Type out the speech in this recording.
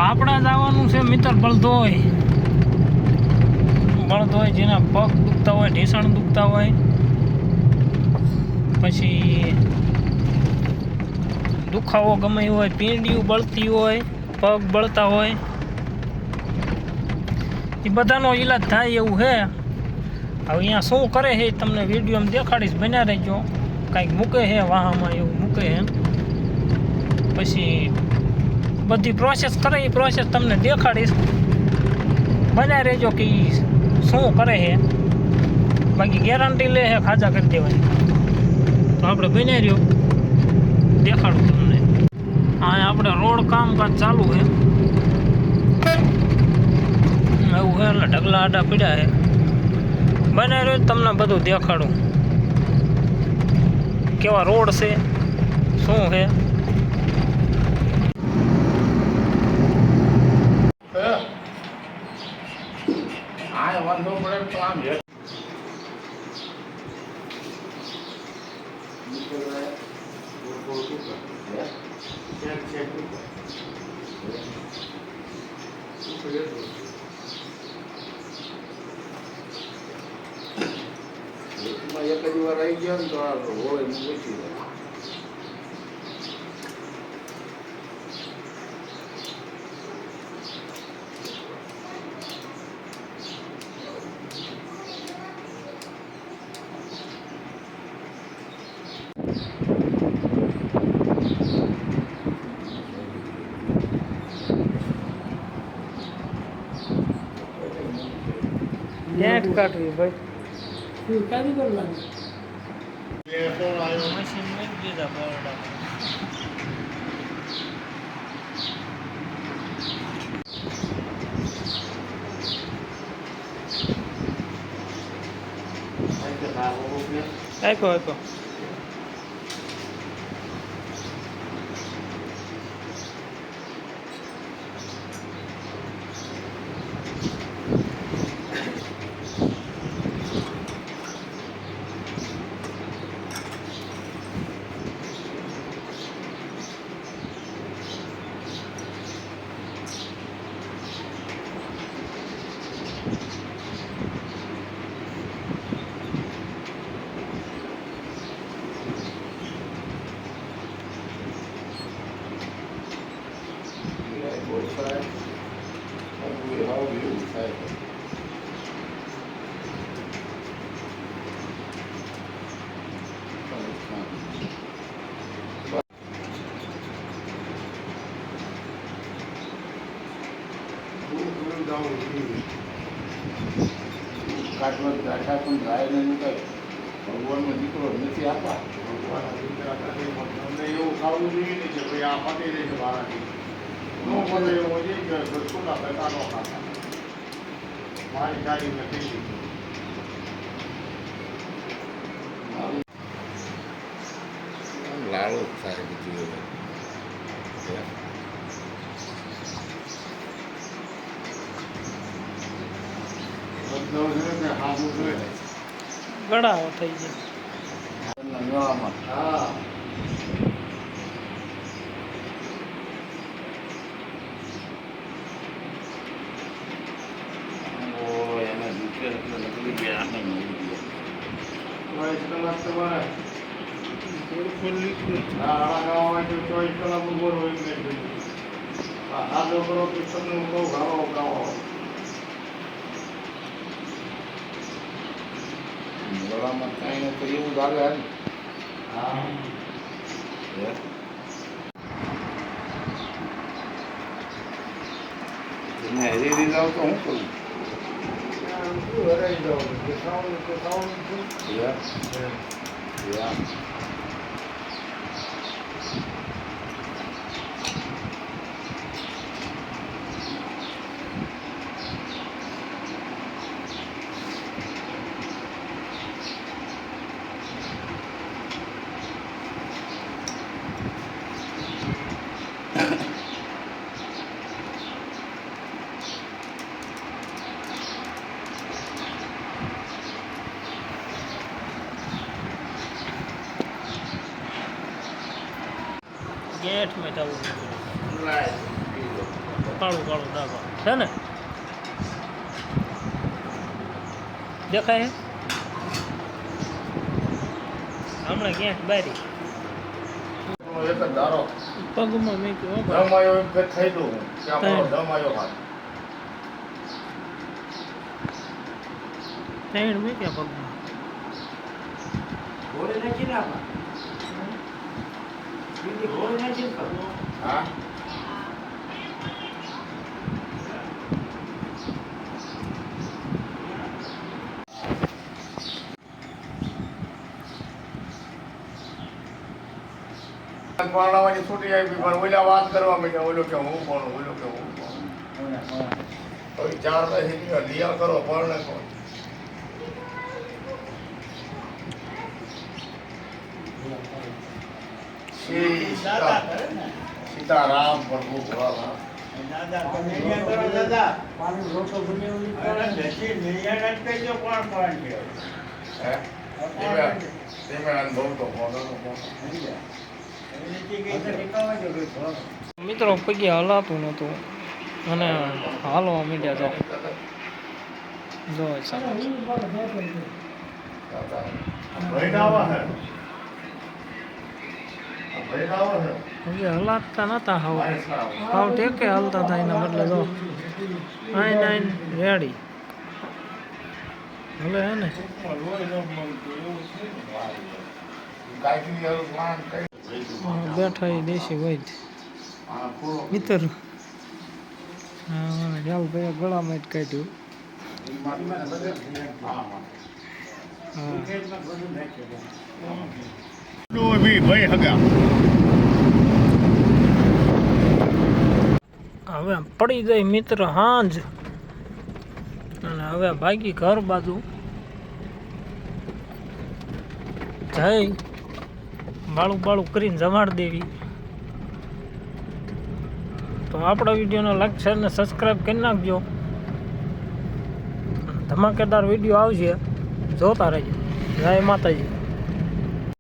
આપણા જવાનું છે મિત્ર બળદોય જેના પગ દુખતા હોય, ઢીસણ દુખતા હોય, પછી દુખાવો ગમે હોય, પીંડિયું બળતી હોય, પગ બળતા હોય, એ બધાનો ઈલાજ થાય એવું છે. હવે અહીંયા શું કરે છે તમને વિડીયોમાં દેખાડીશ, બન્યા રહેજો. કાંઈક મૂકે છે વાહામાં, એવું મૂકે છે, પછી બધી પ્રોસેસ કરે એ પ્રોસેસ તમને દેખાડીશ. બન્યા રહેજો કે શું કરે છે. બાકી ગેરંટી લે છે ખાજા કરી દેવાની. તો આપણે બન્યા રહ્યો, દેખાડું તમને. હા, આપણે રોડ કામકાજ ચાલુ છે એવું છે, એટલે ઢગલા આડા પીડ્યા છે. બન્યા રહ્યો તમને બધું દેખાડું, કેવા રોડ છે, શું છે. વાંધો પડે તો આમ એક જ વાર આવી ગયો ને તો હોય પૂછી જાય. નેટ કાઢવી ભાઈ, કાઢી કરવાનું મશીન મૂકી દીધા બરોડા. આપ્યો કાટમાં ગાંઠા પણ ગાય ને મુકાય. ભગવાનનો દીકરો નથી આપતા. ભગવાનના દીકરા અમને એવું ખાવું જોઈએ નહીં કે ભાઈ આ પતી જાય છે મારાથી. નો મને એવો છે કે ઘરસુના ભેગા નો ખાતા. મારી ગાડી નથી. લાડો થાય બીજું ગળાઓ થઈ ગયા. ચોવીસ કલાક ઉપર હોય આ છોકરો તમને બહુ ગાળો ગાળો ગળામાં કાંઈ નથી એવું લાગે. હા, તમે હરી જાવ તો હું કરું? હરાઈ જાવ गेट में जाऊँ કાળું કાળું ડાઘા છે ને દેખાય હે હમણાં ક્યાંક બારી એક જ ધારો પગમાં મેં કહ્યું દમ આવ્યો એમ કે થઈ દઉં ત્યાં મારો દમ આવ્યો હાથ ત્રણ મેં ક્યાં પગમાં હા પરણાવાની છૂટી આવી પણ ઓલા વાત કરવા માંડ્યા ઓલો કે હું કોણ ઓલો કે હું કોણ હવે 4 પછી લિયા કરો પરણે કોણ સીતારામ પ્રભુ ભોળાનાથ હે તમે અનુભવ તો કોનો મિત્રો પગે હલાતું નહોતું અને હાલવા માંડ્યા જો પગે હલાતા નતા હાવ ટેકે હાલતા હતા એના બદલે જો આઈન રેડી ભલે હે ને બેઠા એ દેશી વૈદ મિત્ર જાવ ભાઈ ગળામાં જ કાઢ્યું હવે પડી જાય મિત્ર હાંજ અને હવે ભાગી ઘર બાજુ જઈ બાળું બાળું કરીને જમાડ દેવી તો આપણા વિડીયોને લાઈક શેર ને સબસ્ક્રાઈબ કરી નાખજો ધમાકેદાર વિડીયો આવશે જોતા રહેજો જય માતાજી